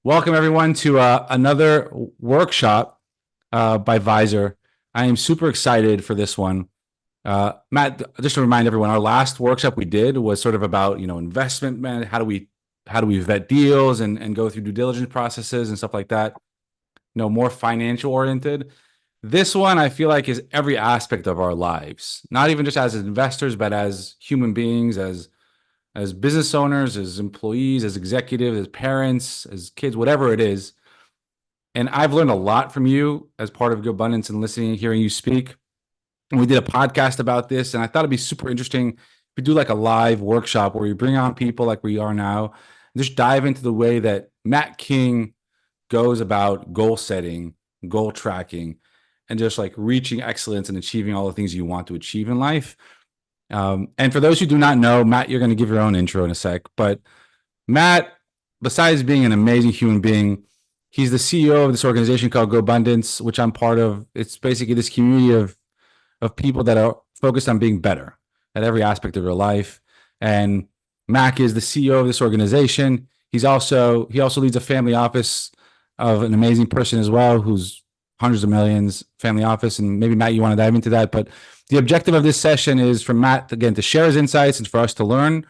Welcome everyone to another workshop by Vyzer. I am super excited for this one. Matt, just to remind everyone, our last workshop we did was sort of about investment, man. How do we vet deals and go through due diligence processes and stuff like that. More financial oriented. This one I feel like is every aspect of our lives, not even just as investors, but as human beings, as business owners, as employees, as executives, as parents, as kids, whatever it is. And I've learned a lot from you as part of Good Abundance and listening and hearing you speak. And we did a podcast about this, and I thought it'd be super interesting if we do like a live workshop where we bring on people like we are now and just dive into the way that Matt King goes about goal setting, goal tracking, and just like reaching excellence and achieving all the things you want to achieve in life. And for those who do not know, Matt, you're going to give your own intro in a sec. But Matt, besides being an amazing human being, he's the CEO of this organization called Go Abundance, which I'm part of. It's basically this community of people that are focused on being better at every aspect of your life. And Mac is the CEO of this organization. He also leads a family office of an amazing person as well, who's hundreds of millions family office. And maybe Matt, you want to dive into that, but the objective of this session is for Matt, again, to share his insights and for us to learn.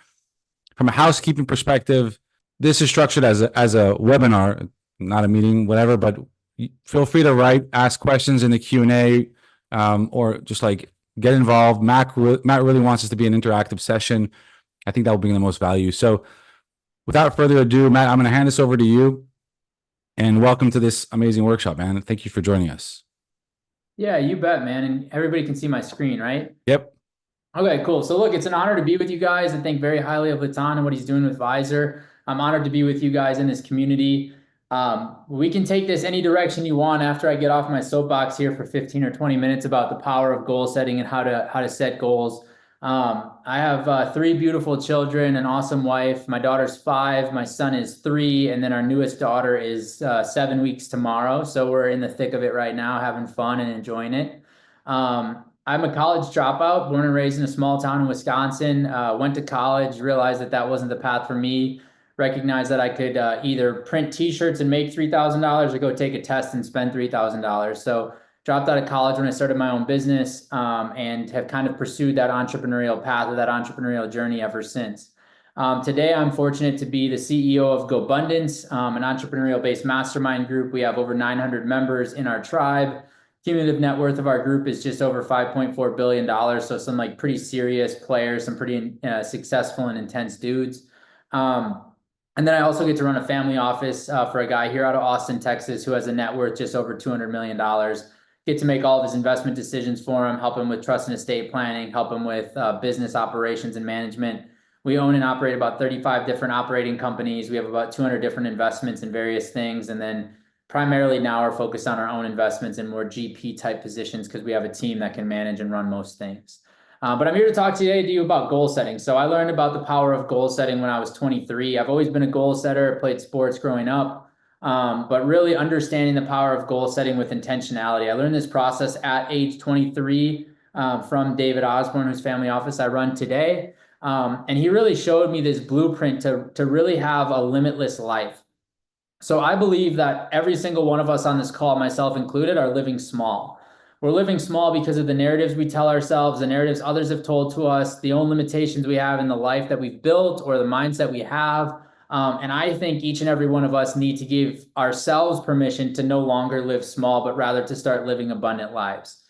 From a housekeeping perspective, this is structured as a webinar, not a meeting, whatever, but feel free to ask questions in the Q&A, or just like get involved. Matt really wants this to be an interactive session. I think that will bring the most value. So without further ado, Matt, I'm going to hand this over to you, and welcome to this amazing workshop, man. Thank you for joining us. Yeah, you bet, man. And everybody can see my screen, right? Yep. Okay, cool. So look, it's an honor to be with you guys. I think very highly of Latan and what he's doing with Vyzer. I'm honored to be with you guys in this community. We can take this any direction you want after I get off my soapbox here for 15 or 20 minutes about the power of goal setting and how to set goals. I have three beautiful children, an awesome wife. My daughter's 5, my son is 3, and then our newest daughter is 7 weeks tomorrow. So we're in the thick of it right now, having fun and enjoying it. I'm a college dropout, born and raised in a small town in Wisconsin. Went to college, realized that wasn't the path for me. Recognized that I could either print T-shirts and make $3,000 or go take a test and spend $3,000. So dropped out of college when I started my own business, and have kind of pursued that entrepreneurial path or that entrepreneurial journey ever since. Today, I'm fortunate to be the CEO of Go Abundance, an entrepreneurial-based mastermind group. We have over 900 members in our tribe. Cumulative net worth of our group is just over $5.4 billion. So some like pretty serious players, some pretty successful and intense dudes. And then I also get to run a family office for a guy here out of Austin, Texas, who has a net worth just over $200 million. Get to make all of his investment decisions for him, help him with trust and estate planning, help him with business operations and management. We own and operate about 35 different operating companies. We have about 200 different investments in various things. And then primarily now are focused on our own investments in more GP type positions because we have a team that can manage and run most things. But I'm here to talk today to you about goal setting. So I learned about the power of goal setting when I was 23. I've always been a goal setter, played sports growing up, but really understanding the power of goal setting with intentionality. I learned this process at age 23 from David Osborne, whose family office I run today. And he really showed me this blueprint to really have a limitless life. So I believe that every single one of us on this call, myself included, are living small. We're living small because of the narratives we tell ourselves, the narratives others have told to us, the own limitations we have in the life that we've built or the mindset we have. And I think each and every one of us need to give ourselves permission to no longer live small, but rather to start living abundant lives.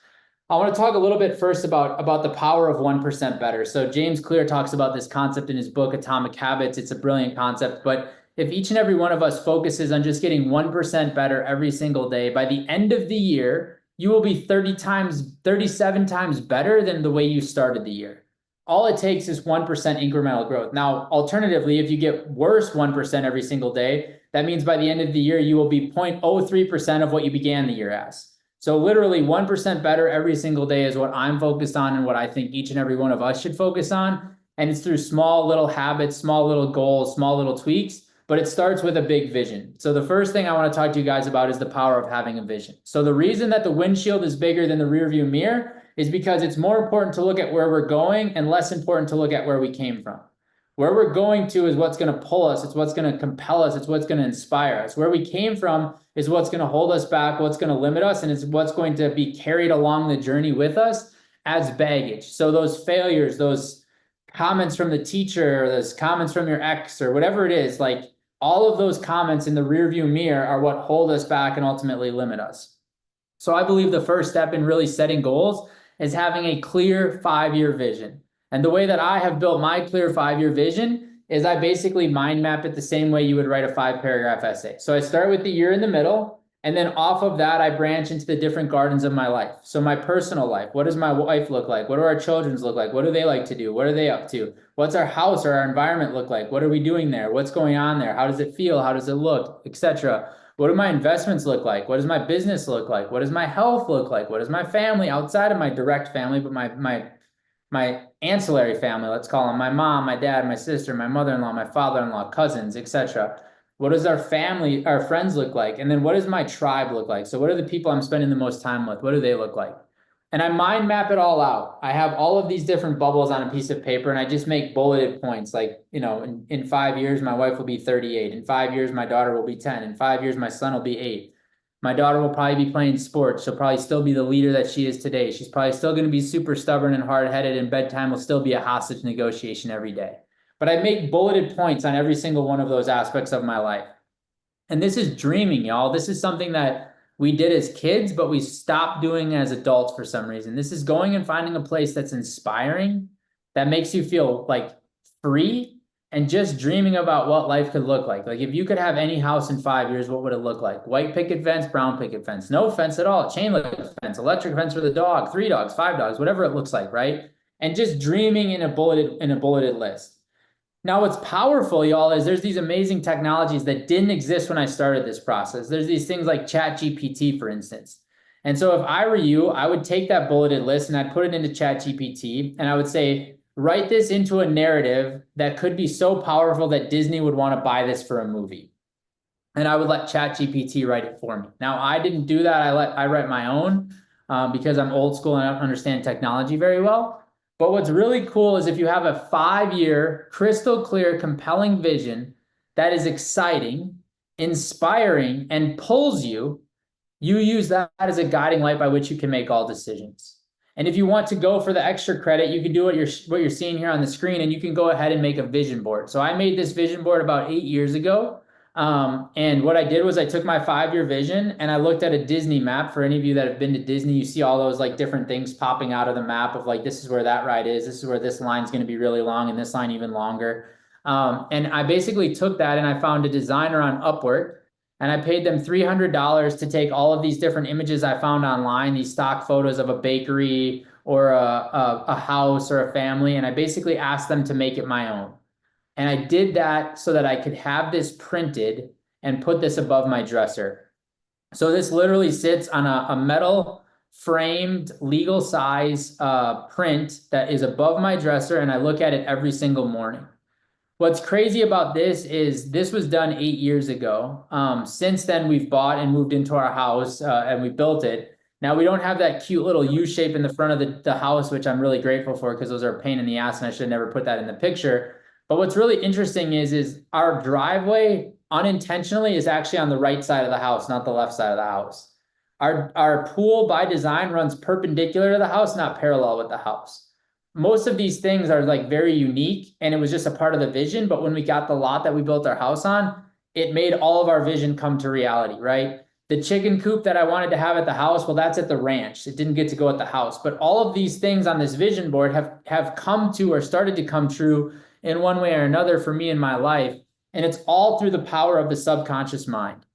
I want to talk a little bit first about the power of 1% better. So James Clear talks about this concept in his book, Atomic Habits. It's a brilliant concept, but if each and every one of us focuses on just getting 1% better every single day, by the end of the year, you will be 37 times better than the way you started the year. All it takes is 1% incremental growth. Now, alternatively, if you get worse 1% every single day, that means by the end of the year, you will be 0.03% of what you began the year as. So literally 1% better every single day is what I'm focused on and what I think each and every one of us should focus on. And it's through small little habits, small little goals, small little tweaks, but it starts with a big vision. So the first thing I want to talk to you guys about is the power of having a vision. So the reason that the windshield is bigger than the rearview mirror is because it's more important to look at where we're going and less important to look at where we came from. Where we're going to is what's going to pull us. It's what's going to compel us. It's what's going to inspire us. Where we came from is what's going to hold us back, what's going to limit us, and it's what's going to be carried along the journey with us as baggage. So those failures, those comments from the teacher, or those comments from your ex, or whatever it is, like all of those comments in the rearview mirror are what hold us back and ultimately limit us. So I believe the first step in really setting goals is having a clear 5-year vision. And the way that I have built my clear 5-year vision is I basically mind map it the same way you would write a 5-paragraph essay. So I start with the year in the middle, and then off of that, I branch into the different gardens of my life. So my personal life, what does my wife look like? What do our children's look like? What do they like to do? What are they up to? What's our house or our environment look like? What are we doing there? What's going on there? How does it feel? How does it look, etc.? What do my investments look like? What does my business look like? What does my health look like? What does my family outside of my direct family, but my ancillary family, let's call them my mom, my dad, my sister, my mother-in-law, my father-in-law, cousins, etc. What does our family, our friends look like? And then what does my tribe look like? So what are the people I'm spending the most time with? What do they look like? And I mind map it all out. I have all of these different bubbles on a piece of paper, and I just make bulleted points. Like, in 5 years, my wife will be 38. In 5 years, my daughter will be 10. In 5 years, my son will be 8. My daughter will probably be playing sports. She'll probably still be the leader that she is today. She's probably still going to be super stubborn and hard-headed, and bedtime will still be a hostage negotiation every day. But I make bulleted points on every single one of those aspects of my life. And this is dreaming, y'all. This is something that we did as kids, but we stopped doing as adults for some reason. This is going and finding a place that's inspiring, that makes you feel like free, and just dreaming about what life could look like. Like if you could have any house in 5 years, what would it look like? White picket fence, brown picket fence, no fence at all, chain link fence, electric fence for the dog, 3 dogs, 5 dogs, whatever it looks like, right? And just dreaming in a bulleted list. Now, what's powerful, y'all, is there's these amazing technologies that didn't exist when I started this process. There's these things like ChatGPT, for instance. And so if I were you, I would take that bulleted list and I'd put it into ChatGPT, and I would say, write this into a narrative that could be so powerful that Disney would want to buy this for a movie. And I would let ChatGPT write it for me. Now, I didn't do that. I write my own because I'm old school and I don't understand technology very well. But what's really cool is if you have a 5-year, crystal clear, compelling vision that is exciting, inspiring, and pulls you, you use that as a guiding light by which you can make all decisions. And if you want to go for the extra credit, you can do what you're seeing here on the screen, and you can go ahead and make a vision board. So I made this vision board about 8 years ago. And what I did was I took my 5-year vision and I looked at a Disney map. For any of you that have been to Disney, you see all those like different things popping out of the map of like, this is where that ride is. This is where this line's going to be really long and this line even longer. And I basically took that and I found a designer on Upwork, and I paid them $300 to take all of these different images I found online, these stock photos of a bakery or a house or a family. And I basically asked them to make it my own. And I did that so that I could have this printed and put this above my dresser. So this literally sits on a metal framed legal size print that is above my dresser, and I look at it every single morning. What's crazy about this is this was done 8 years ago. Since then, we've bought and moved into our house and we built it. Now, we don't have that cute little U shape in the front of the house, which I'm really grateful for because those are a pain in the ass and I should have never put that in the picture. But what's really interesting is our driveway unintentionally is actually on the right side of the house, not the left side of the house. Our pool by design runs perpendicular to the house, not parallel with the house. Most of these things are like very unique, and it was just a part of the vision. But when we got the lot that we built our house on, it made all of our vision come to reality, right? The chicken coop that I wanted to have at the house, well, that's at the ranch. It didn't get to go at the house. But all of these things on this vision board have come to or started to come true in one way or another for me in my life. And it's all through the power of the subconscious mind.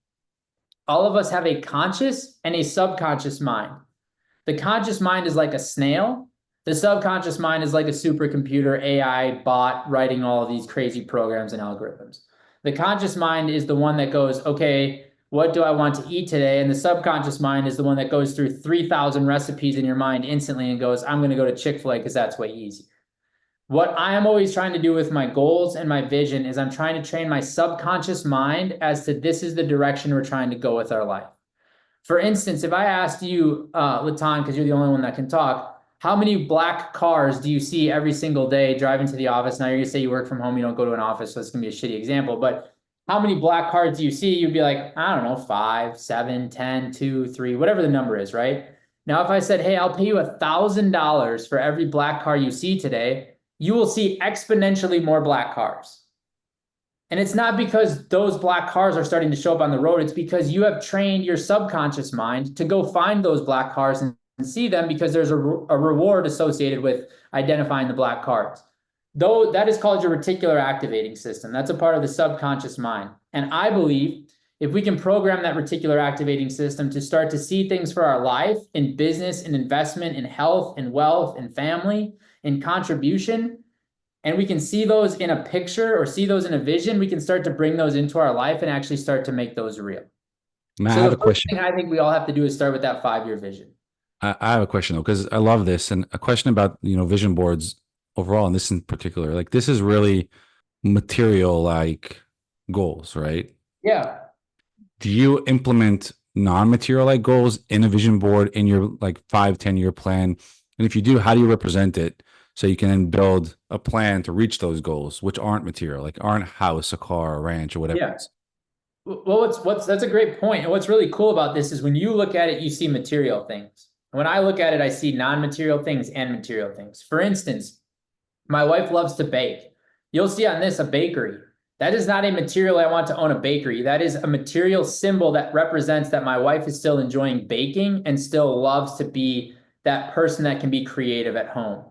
All of us have a conscious and a subconscious mind. The conscious mind is like a snail. The subconscious mind is like a supercomputer, AI bot writing all of these crazy programs and algorithms. The conscious mind is the one that goes, okay, what do I want to eat today? And the subconscious mind is the one that goes through 3,000 recipes in your mind instantly and goes, I'm going to go to Chick-fil-A because that's way easier. What I am always trying to do with my goals and my vision is I'm trying to train my subconscious mind as to this is the direction we're trying to go with our life. For instance, if I asked you, Latan, because you're the only one that can talk, How many black cars do you see every single day driving to the office? Now you're gonna say you work from home, you don't go to an office, so it's gonna be a shitty example, but how many black cars do you see? You'd be like, I don't know, 5, 7, 10, 2, 3, whatever the number is, right? Now, if I said, hey, I'll pay you $1,000 for every black car you see today, you will see exponentially more black cars. And it's not because those black cars are starting to show up on the road. It's because you have trained your subconscious mind to go find those black cars and see them, because there's a reward associated with identifying the black cars. Though that is called your reticular activating system. That's a part of the subconscious mind. And I believe if we can program that reticular activating system to start to see things for our life in business, in investment, in health, in wealth, in family, in contribution, and we can see those in a picture or see those in a vision, we can start to bring those into our life and actually start to make those real. Matt, So I have the a first question. thing I think we all have to do is start with that 5-year vision. I have a question though, because I love this, and a question about, vision boards overall, and this in particular. Like, this is really material like goals, right? Yeah. Do you implement non-material like goals in a vision board in your like 5-10 year plan? And if you do, how do you represent it so you can then build a plan to reach those goals, which aren't material, like aren't a house, a car, a ranch, or whatever Yeah. it is? Well, that's a great point. And what's really cool about this is when you look at it, you see material things. When I look at it, I see non-material things and material things. For instance, my wife loves to bake. You'll see on this a bakery. That is not a material I want to own a bakery. That is a material symbol that represents that my wife is still enjoying baking and still loves to be that person that can be creative at home.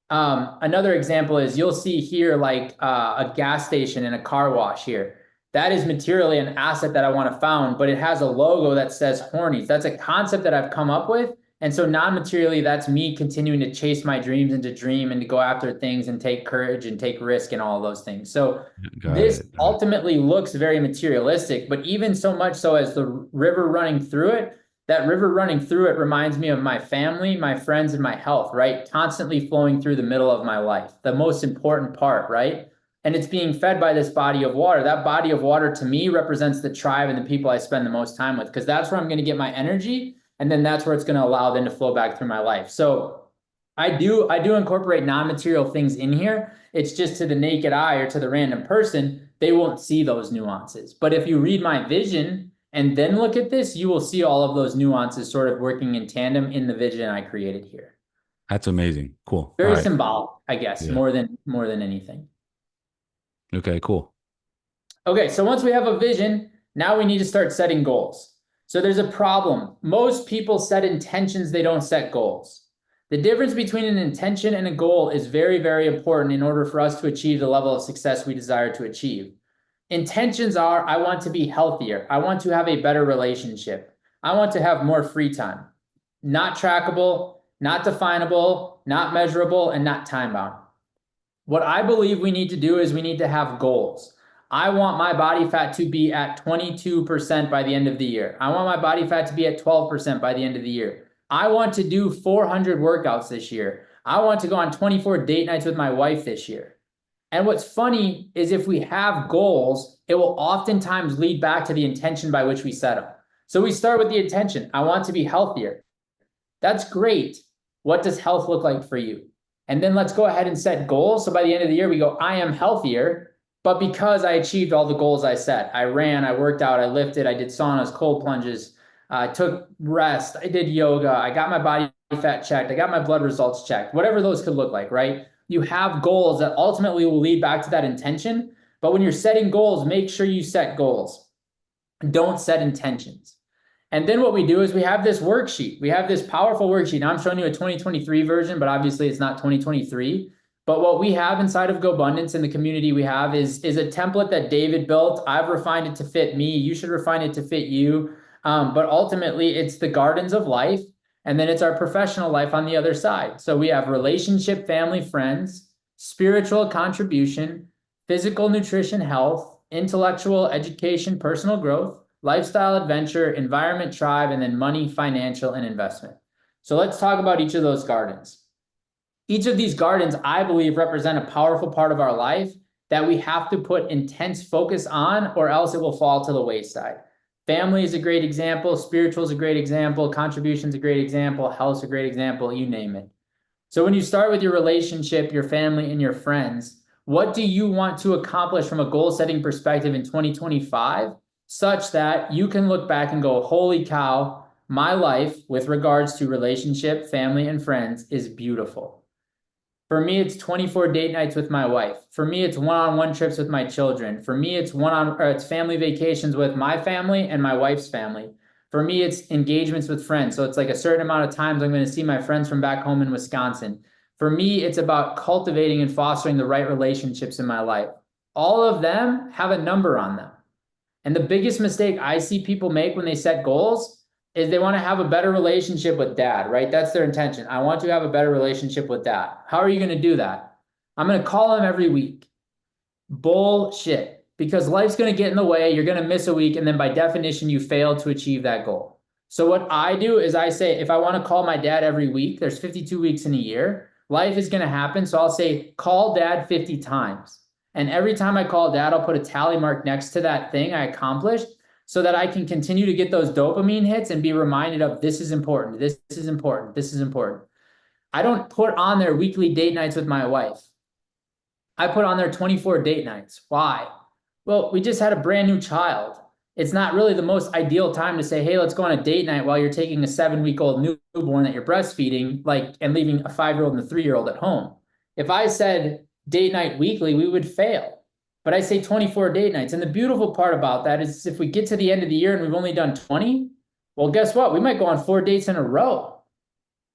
Another example is you'll see here like a gas station and a car wash here. That is materially an asset that I want to found, but it has a logo that says Hornies. That's a concept that I've come up with. And so non-materially, that's me continuing to chase my dreams and to dream and to go after things and take courage and take risk and all of those things. So this ultimately looks very materialistic, but even so much so as the river running through it, that river running through it reminds me of my family, my friends, and my health, right? Constantly flowing through the middle of my life, the most important part, right? And it's being fed by this body of water. That body of water to me represents the tribe and the people I spend the most time with, because that's where I'm going to get my energy. And then that's where it's going to allow them to flow back through my life. So I do incorporate non-material things in here. It's just to the naked eye or to the random person, they won't see those nuances. But if you read my vision and then look at this, you will see all of those nuances sort of working in tandem in the vision I created here. That's amazing. Cool. Very symbolic, I guess, Yeah. more than anything. Okay, cool. Okay, so once we have a vision, now we need to start setting goals. So there's a problem. Most people set intentions, they don't set goals. The difference between an intention and a goal is very, very important in order for us to achieve the level of success we desire to achieve. Intentions are, I want to be healthier. I want to have a better relationship. I want to have more free time. Not trackable, not definable, not measurable, and not time-bound. What I believe we need to do is we need to have goals. I want my body fat to be at 22% by the end of the year. I want my body fat to be at 12% by the end of the year. I want to do 400 workouts this year. I want to go on 24 date nights with my wife this year. And what's funny is if we have goals, it will oftentimes lead back to the intention by which we set them. So we start with the intention. I want to be healthier. That's great. What does health look like for you? And then let's go ahead and set goals. So by the end of the year, we go, I am healthier. But because I achieved all the goals I set, I ran, I worked out, I lifted, I did saunas, cold plunges, I took rest, I did yoga, I got my body fat checked, I got my blood results checked, whatever those could look like, right? You have goals that ultimately will lead back to that intention. But when you're setting goals, make sure you set goals. Don't set intentions. And then what we do is we have this worksheet. We have this powerful worksheet. Now I'm showing you a 2023 version, but obviously it's not 2023. But what we have inside of GoBundance and the community we have is a template that David built. I've refined it to fit me. You should refine it to fit you. But ultimately, it's the gardens of life. And then it's our professional life on the other side. So we have relationship, family, friends, spiritual contribution, physical nutrition, health, intellectual education, personal growth, lifestyle adventure, environment, tribe, and then money, financial, and investment. So let's talk about each of those gardens. Each of these gardens, I believe, represent a powerful part of our life that we have to put intense focus on, or else it will fall to the wayside. Family is a great example. Spiritual is a great example. Contribution is a great example. Health is a great example. You name it. So when you start with your relationship, your family, and your friends, what do you want to accomplish from a goal setting perspective in 2025, such that you can look back and go, holy cow, my life with regards to relationship, family, and friends is beautiful. For me, it's 24 date nights with my wife. For me, it's one-on-one trips with my children. For me, it's family vacations with my family and my wife's family. For me, it's engagements with friends. So it's like a certain amount of times I'm going to see my friends from back home in Wisconsin. For me, it's about cultivating and fostering the right relationships in my life. All of them have a number on them. And the biggest mistake I see people make when they set goals is they want to have a better relationship with dad, right? That's their intention. I want to have a better relationship with dad. How are you going to do that? I'm going to call him every week. Bullshit. Because life's going to get in the way. You're going to miss a week. And then by definition, you fail to achieve that goal. So what I do is I say, if I want to call my dad every week, there's 52 weeks in a year. Life is going to happen. So I'll say, call dad 50 times. And every time I call dad, I'll put a tally mark next to that thing I accomplished, so that I can continue to get those dopamine hits and be reminded of this is important, this is important, this is important. I don't put on their weekly date nights with my wife. I put on their 24 date nights. Why? Well, we just had a brand new child. It's not really the most ideal time to say, hey, let's go on a date night while you're taking a 7-week-old newborn that you're breastfeeding, and leaving a 5-year-old and a 3-year-old at home. If I said date night weekly, we would fail. But I say 24 date nights. And the beautiful part about that is if we get to the end of the year and we've only done 20, well, guess what? We might go on 4 dates in a row.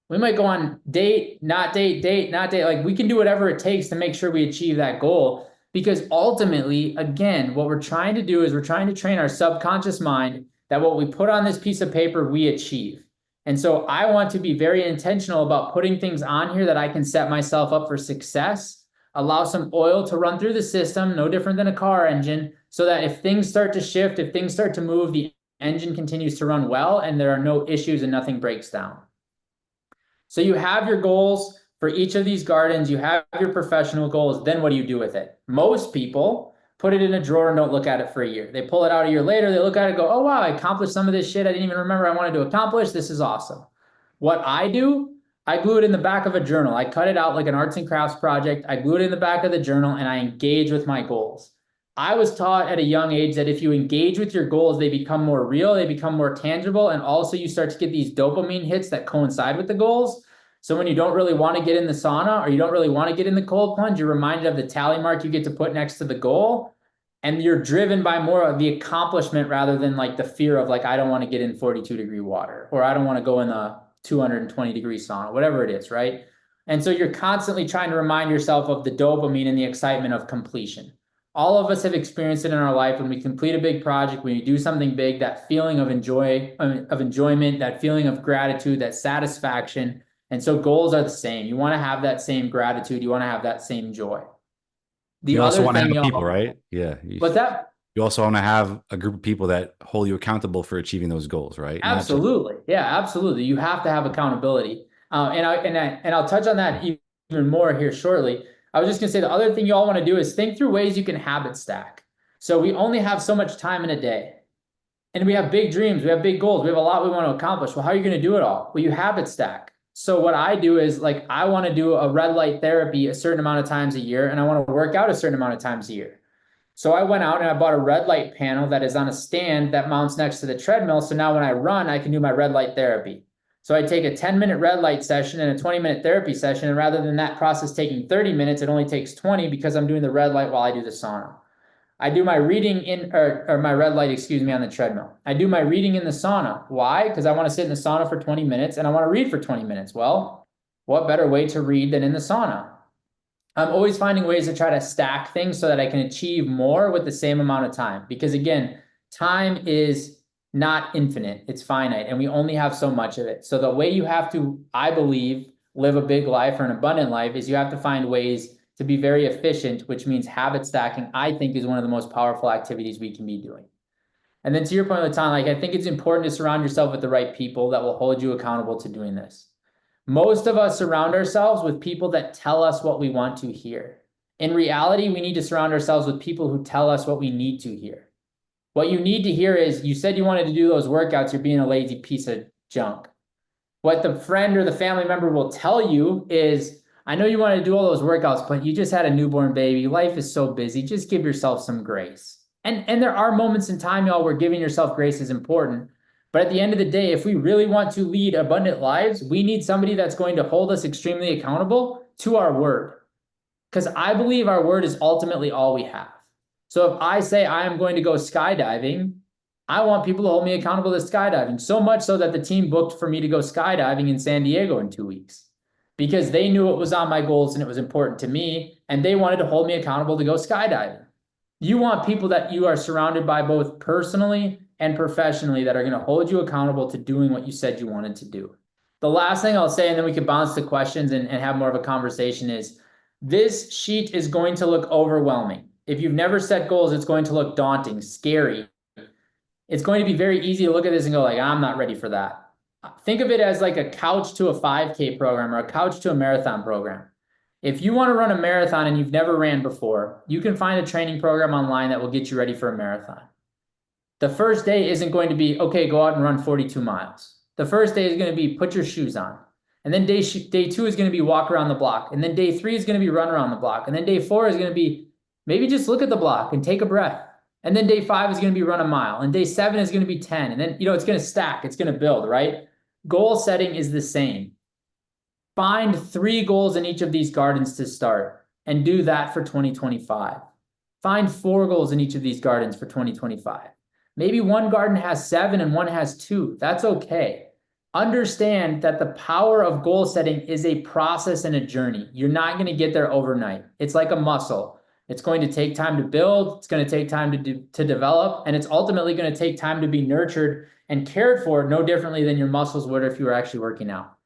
We might go on date, not date, date, not date. Like, we can do whatever it takes to make sure we achieve that goal. Because ultimately, again, what we're trying to do is we're trying to train our subconscious mind that what we put on this piece of paper, we achieve. And so I want to be very intentional about putting things on here that I can set myself up for success, allow some oil to run through the system, no different than a car engine, so that if things start to shift, if things start to move, the engine continues to run well and there are no issues and nothing breaks down. So you have your goals for each of these gardens, you have your professional goals, then what do you do with it? Most people put it in a drawer and don't look at it for a year. They pull it out a year later, they look at it and go, oh wow, I accomplished some of this shit I didn't even remember I wanted to accomplish. This is awesome. What I do, I glue it in the back of a journal. I cut it out like an arts and crafts project. I glue it in the back of the journal and I engage with my goals. I was taught at a young age that if you engage with your goals, they become more real, they become more tangible, and also you start to get these dopamine hits that coincide with the goals. So when you don't really want to get in the sauna or you don't really want to get in the cold plunge, you're reminded of the tally mark you get to put next to the goal, and you're driven by more of the accomplishment rather than like the fear of like, I don't want to get in 42-degree water, or I don't want to go in the 220-degree sauna, whatever it is, right? And so you're constantly trying to remind yourself of the dopamine and the excitement of completion. All of us have experienced it in our life when we complete a big project, when you do something big, that feeling of enjoyment, that feeling of gratitude, that satisfaction. And so goals are the same. You want to have that same gratitude. You want to have that same joy. You also want to have people, right? Yeah. What's that? You also want to have a group of people that hold you accountable for achieving those goals, right? Absolutely. Yeah, absolutely. You have to have accountability. And I'll touch on that even more here shortly. I was just going to say the other thing you all want to do is think through ways you can habit stack. So we only have so much time in a day. And we have big dreams. We have big goals. We have a lot we want to accomplish. Well, how are you going to do it all? Well, you habit stack. So what I do is, like, I want to do a red light therapy a certain amount of times a year, and I want to work out a certain amount of times a year. So I went out and I bought a red light panel that is on a stand that mounts next to the treadmill. So now when I run, I can do my red light therapy. So I take a 10-minute red light session and a 20-minute therapy session. And rather than that process taking 30 minutes, it only takes 20 because I'm doing the red light while I do the sauna. I do my reading or my red light, on the treadmill. I do my reading in the sauna. Why? Because I want to sit in the sauna for 20 minutes and I want to read for 20 minutes. Well, what better way to read than in the sauna? I'm always finding ways to try to stack things so that I can achieve more with the same amount of time. Because again, time is not infinite, it's finite, and we only have so much of it. So the way you have to, I believe, live a big life or an abundant life is you have to find ways to be very efficient, which means habit stacking, I think, is one of the most powerful activities we can be doing. And then to your point, Latan, like, I think it's important to surround yourself with the right people that will hold you accountable to doing this. Most of us surround ourselves with people that tell us what we want to hear. In reality, we need to surround ourselves with people who tell us what we need to hear. What you need to hear is, you said you wanted to do those workouts, you're being a lazy piece of junk. what the friend or the family member will tell you is, I know you want to do all those workouts, but you just had a newborn baby. Life is so busy. Just give yourself some grace. And there are moments in time, y'all, where giving yourself grace is important. But at the end of the day, if we really want to lead abundant lives, we need somebody that's going to hold us extremely accountable to our word. Because I believe our word is ultimately all we have. So if I say I am going to go skydiving, I want people to hold me accountable to skydiving, so much so that the team booked for me to go skydiving in San Diego in 2 weeks because they knew it was on my goals and it was important to me, and they wanted to hold me accountable to go skydiving. You want people that you are surrounded by both personally and professionally that are going to hold you accountable to doing what you said you wanted to do. The last thing I'll say, and then we can bounce to questions and have more of a conversation, is this sheet is going to look overwhelming. If you've never set goals, it's going to look daunting, scary. It's going to be very easy to look at this and go like, I'm not ready for that. Think of it as like a couch to a 5K program or a couch to a marathon program. If you want to run a marathon and you've never ran before, you can find a training program online that will get you ready for a marathon. The first day isn't going to be, okay, go out and run 42 miles. The first day is going to be put your shoes on. And then day 2 is going to be walk around the block. And then day 3 is going to be run around the block. And then day 4 is going to be maybe just look at the block and take a breath. And then day 5 is going to be run a mile. And day 7 is going to be 10. And then, it's going to stack. It's going to build, right? Goal setting is the same. Find 3 goals in each of these gardens to start and do that for 2025. Find 4 goals in each of these gardens for 2025. Maybe one garden has 7 and one has 2. That's okay. Understand that the power of goal setting is a process and a journey. You're not going to get there overnight. It's like a muscle. It's going to take time to build. It's going to take time to develop. And it's ultimately going to take time to be nurtured and cared for, no differently than your muscles would if you were actually working out.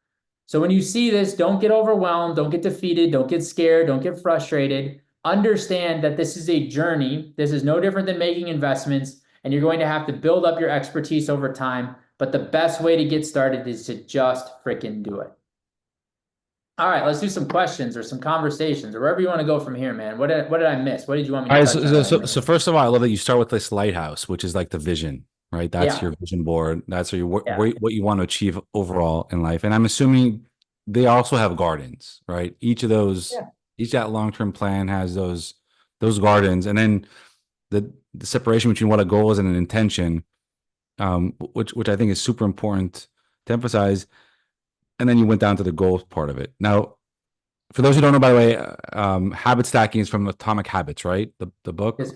So when you see this, don't get overwhelmed. Don't get defeated. Don't get scared. Don't get frustrated. Understand that this is a journey. This is no different than making investments. And you're going to have to build up your expertise over time. But the best way to get started is to just freaking do it. All right, let's do some questions or some conversations or wherever you want to go from here, man. What did I miss? What did you want me to touch on? So first of all, I love that you start with this lighthouse, which is like the vision, right? That's your vision board. That's what you want to achieve overall in life. And I'm assuming they also have gardens, right? Each of those, each that long-term plan has those gardens, and then the separation between what a goal is and an intention, which I think is super important to emphasize. And then you went down to the goals part of it. Now, for those who don't know, by the way, habit stacking is from Atomic Habits, right? The book. Yes.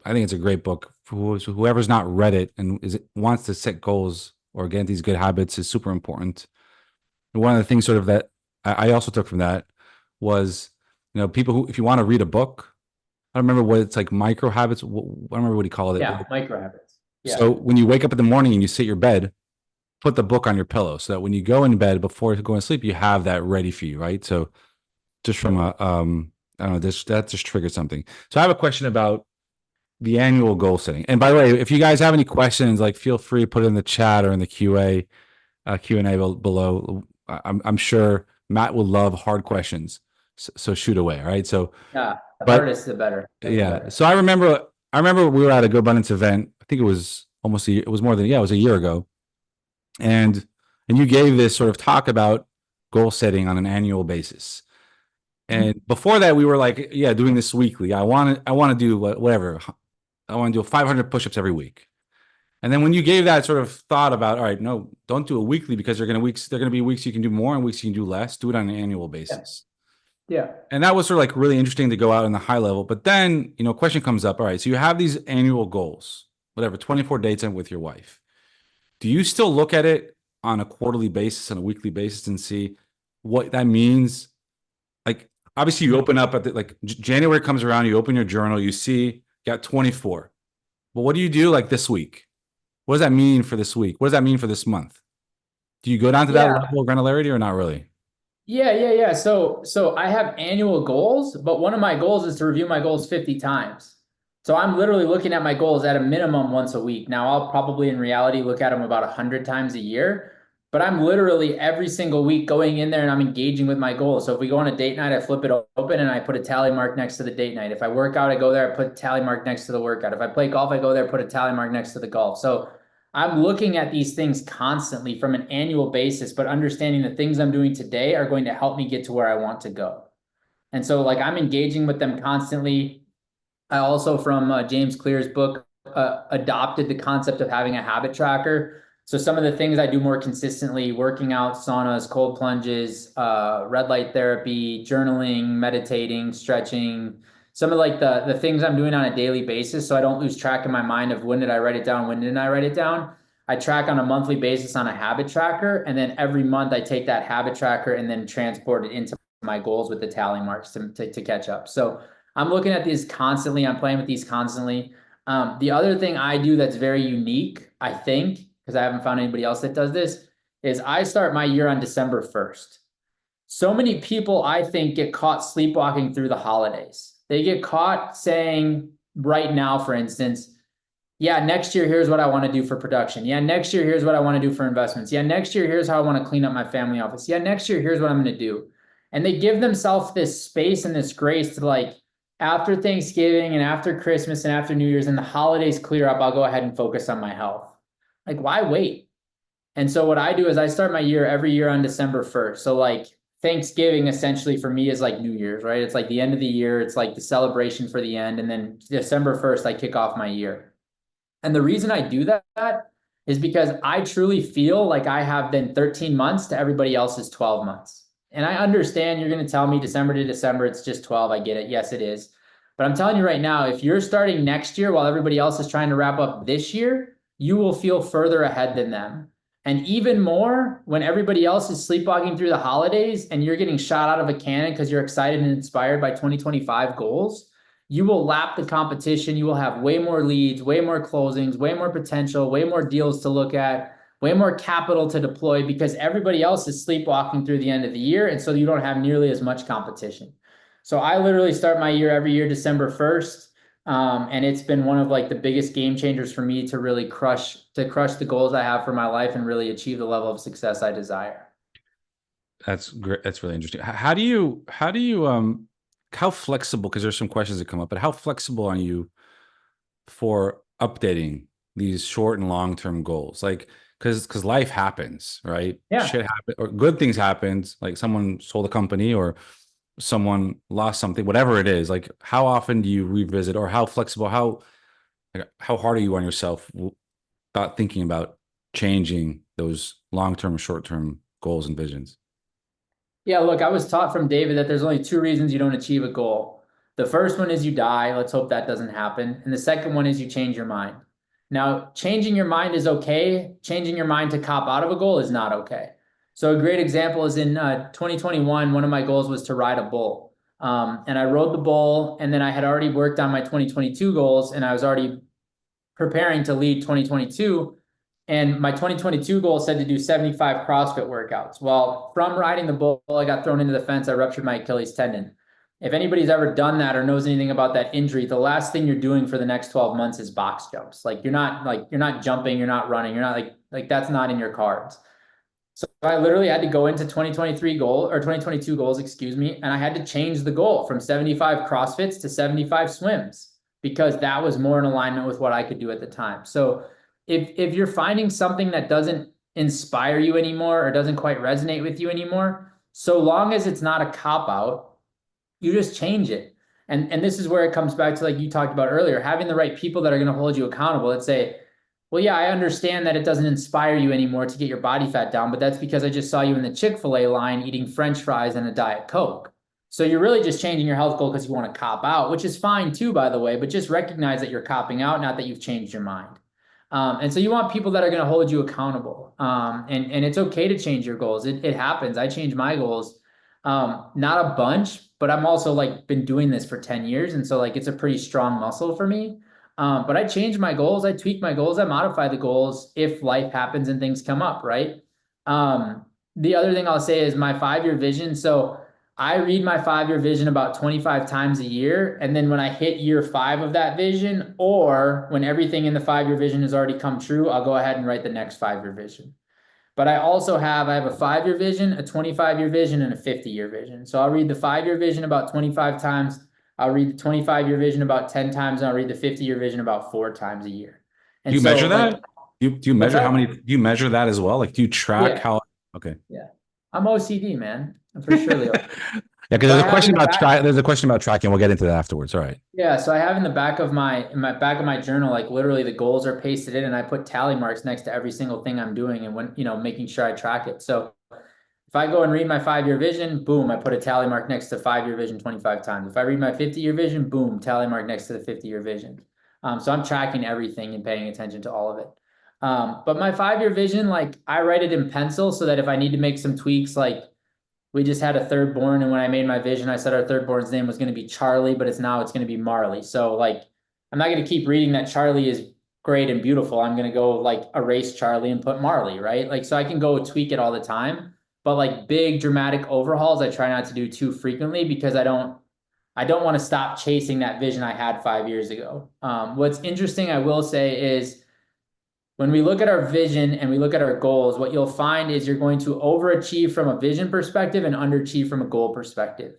I think it's a great book. For whoever's not read it and wants to set goals or get these good habits is super important. And one of the things sort of that I also took from that was, people who, if you want to read a book, I don't remember what it's like, micro habits. I don't remember what he called it. Yeah, micro habits. Yeah. So when you wake up in the morning and you sit your bed, put the book on your pillow so that when you go in bed before going to sleep, you have that ready for you, right? So just from I don't know, that just triggered something. So I have a question about the annual goal setting. And by the way, if you guys have any questions, like feel free to put it in the chat or in the Q&A below. I'm sure Matt will love hard questions. So shoot away, right? So the harder the better. Yeah. So I remember we were at a Go Abundance event. I think it was it was a year ago. And you gave this sort of talk about goal setting on an annual basis. And before that, we were like, doing this weekly. I want to do whatever. I want to do 500 push-ups every week. And then when you gave that sort of thought about, all right, no, don't do it weekly because there are going to be weeks you can do more and weeks you can do less. Do it on an annual basis. Yeah. And that was sort of like really interesting to go out in the high level. But then, a question comes up. All right, so you have these annual goals, whatever, 24 dates in with your wife. Do you still look at it on a quarterly basis, on a weekly basis, and see what that means? Like, obviously, you open up at January comes around, you open your journal, you see, you got 24. But what do you do like this week? What does that mean for this week? What does that mean for this month? Do you go down to that level of granularity or not really? Yeah. So I have annual goals, but one of my goals is to review my goals 50 times. So I'm literally looking at my goals at a minimum once a week. Now I'll probably in reality look at them about 100 times a year, but I'm literally every single week going in there and I'm engaging with my goals. So if we go on a date night, I flip it open and I put a tally mark next to the date night. If I work out, I go there, I put a tally mark next to the workout. If I play golf, I go there, put a tally mark next to the golf. So I'm looking at these things constantly from an annual basis, but understanding the things I'm doing today are going to help me get to where I want to go. And so like I'm engaging with them constantly. I also, from James Clear's book, adopted the concept of having a habit tracker. So some of the things I do more consistently: working out, saunas, cold plunges, red light therapy, journaling, meditating, stretching, some of like the things I'm doing on a daily basis, so I don't lose track in my mind of when did I write it down, when didn't I write it down. I track on a monthly basis on a habit tracker, and then every month I take that habit tracker and then transport it into my goals with the tally marks to catch up. So I'm looking at these constantly. I'm playing with these constantly. The other thing I do that's very unique, I think, because I haven't found anybody else that does this, is I start my year on December 1st. So many people, I think, get caught sleepwalking through the holidays. They get caught saying right now, for instance, yeah, next year, here's what I want to do for production. Yeah, next year, here's what I want to do for investments. Yeah, next year, here's how I want to clean up my family office. Yeah, next year, here's what I'm going to do. And they give themselves this space and this grace to like, after Thanksgiving and after Christmas and after New Year's and the holidays clear up, I'll go ahead and focus on my health. Like, why wait? And so what I do is I start my year every year on December 1st. So like Thanksgiving essentially for me is like New Year's, right? It's like the end of the year. It's like the celebration for the end. And then December 1st, I kick off my year. And the reason I do that is because I truly feel like I have been 13 months to everybody else's 12 months. And I understand you're going to tell me December to December, it's just 12. I get it. Yes, it is. But I'm telling you right now, if you're starting next year while everybody else is trying to wrap up this year, you will feel further ahead than them. And even more when everybody else is sleepwalking through the holidays and you're getting shot out of a cannon because you're excited and inspired by 2025 goals, you will lap the competition. You will have way more leads, way more closings, way more potential, way more deals to look at, way more capital to deploy because everybody else is sleepwalking through the end of the year. And so you don't have nearly as much competition. So I literally start my year every year, December 1st. And it's been one of like the biggest game changers for me to really crush the goals I have for my life and really achieve the level of success I desire. That's great. That's really interesting. How flexible, because there's some questions that come up, but how flexible are you for updating these short and long-term goals? Like, because life happens, right? Yeah. Shit happen or good things happens, like someone sold a company or someone lost something, whatever it is. Like, how often do you revisit, or how flexible, how hard are you on yourself about thinking about changing those long-term or short-term goals and visions? Yeah, look, I was taught from David that there's only two reasons you don't achieve a goal. The first one is you die. Let's hope that doesn't happen. And the second one is you change your mind. Now, changing your mind is okay. Changing your mind to cop out of a goal is not okay. So a great example is in 2021, one of my goals was to ride a bull. And I rode the bull, and then I had already worked on my 2022 goals, and I was already preparing to lead 2022. And my 2022 goal said to do 75 CrossFit workouts. Well, from riding the bull, I got thrown into the fence. I ruptured my Achilles tendon. If anybody's ever done that or knows anything about that injury, the last thing you're doing for the next 12 months is box jumps. Like you're not jumping, you're not running, you're not like that's not in your cards. So I literally had to go into 2023 goal or 2022 goals, excuse me, and I had to change the goal from 75 CrossFits to 75 swims because that was more in alignment with what I could do at the time. So if you're finding something that doesn't inspire you anymore or doesn't quite resonate with you anymore, so long as it's not a cop out, you just change it. And this is where it comes back to, like you talked about earlier, having the right people that are going to hold you accountable. Let's say, well, yeah, I understand that it doesn't inspire you anymore to get your body fat down, but that's because I just saw you in the Chick-fil-A line eating French fries and a Diet Coke. So you're really just changing your health goal because you want to cop out, which is fine too, by the way, but just recognize that you're copping out, not that you've changed your mind. And so you want people that are going to hold you accountable. And it's okay to change your goals. It happens. I change my goals. Not a bunch, but I'm also like been doing this for 10 years. And so like, it's a pretty strong muscle for me. But I change my goals. I tweak my goals. I modify the goals if life happens and things come up. Right. The other thing I'll say is my 5-year vision. So I read my 5-year vision about 25 times a year. And then when I hit year 5 of that vision, or when everything in the 5-year vision has already come true, I'll go ahead and write the next 5-year vision. But I have a 5-year vision, a 25-year vision, and a 50-year vision. So I'll read the 5-year vision about 25 times. I'll read the 25-year vision about 10 times, and I'll read the 50-year vision about 4 times a year. And Do you so measure like, that? Do Do you What's measure how up? many, do you measure that as well? Like, do you track Yeah, how, okay. yeah. I'm OCD, man. I'm for surely. Yeah, because So I there's a have in question the about back. there's a question about tracking. We'll get into that afterwards. All right. Yeah, so I have in the back of my back of my journal, like literally the goals are pasted in, and I put tally marks next to every single thing I'm doing, and when making sure I track it. So if I go and read my 5-year vision, boom, I put a tally mark next to 5-year vision 25 times. If I read my 50-year vision, boom, tally mark next to the 50-year vision. So I'm tracking everything and paying attention to all of it. But my 5-year vision, like I write it in pencil so that if I need to make some tweaks, like we just had a third born, and when I made my vision, I said our third born's name was going to be Charlie, but it's going to be Marley. So like, I'm not going to keep reading that Charlie is great and beautiful. I'm going to go like erase Charlie and put Marley, right? Like, so I can go tweak it all the time, but like big dramatic overhauls, I try not to do too frequently because I don't want to stop chasing that vision I had 5 years ago. What's interesting, I will say, is when we look at our vision and we look at our goals, what you'll find is you're going to overachieve from a vision perspective and underachieve from a goal perspective.